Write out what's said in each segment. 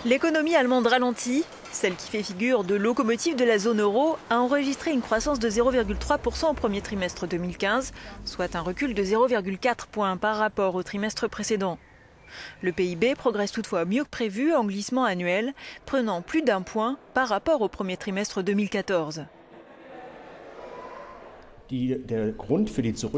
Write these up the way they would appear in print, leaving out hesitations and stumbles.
L'économie allemande ralentit. Celle qui fait figure de locomotive de la zone euro a enregistré une croissance de 0,3% au premier trimestre 2015, soit un recul de 0,4 points par rapport au trimestre précédent. Le PIB progresse toutefois mieux que prévu en glissement annuel, prenant plus d'1 point par rapport au premier trimestre 2014.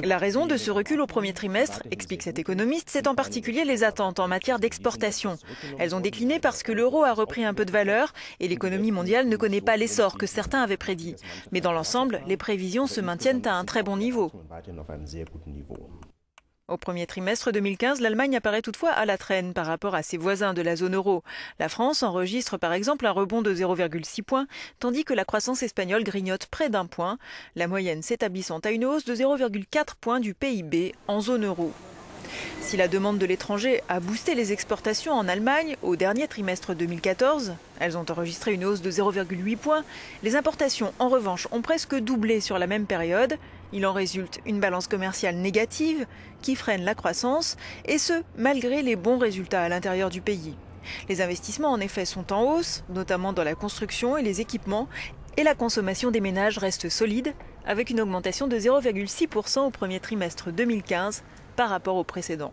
La raison de ce recul au premier trimestre, explique cet économiste, c'est en particulier les attentes en matière d'exportation. Elles ont décliné parce que l'euro a repris un peu de valeur et l'économie mondiale ne connaît pas l'essor que certains avaient prédit. Mais dans l'ensemble, les prévisions se maintiennent à un très bon niveau. Au premier trimestre 2015, l'Allemagne apparaît toutefois à la traîne par rapport à ses voisins de la zone euro. La France enregistre par exemple un rebond de 0,6 points, tandis que la croissance espagnole grignote près d'1 point, la moyenne s'établissant à une hausse de 0,4 points du PIB en zone euro. Si la demande de l'étranger a boosté les exportations en Allemagne au dernier trimestre 2014, elles ont enregistré une hausse de 0,8 points, les importations en revanche ont presque doublé sur la même période. Il en résulte une balance commerciale négative qui freine la croissance, et ce, malgré les bons résultats à l'intérieur du pays. Les investissements en effet sont en hausse, notamment dans la construction et les équipements, et la consommation des ménages reste solide, avec une augmentation de 0,6% au premier trimestre 2015 par rapport au précédent.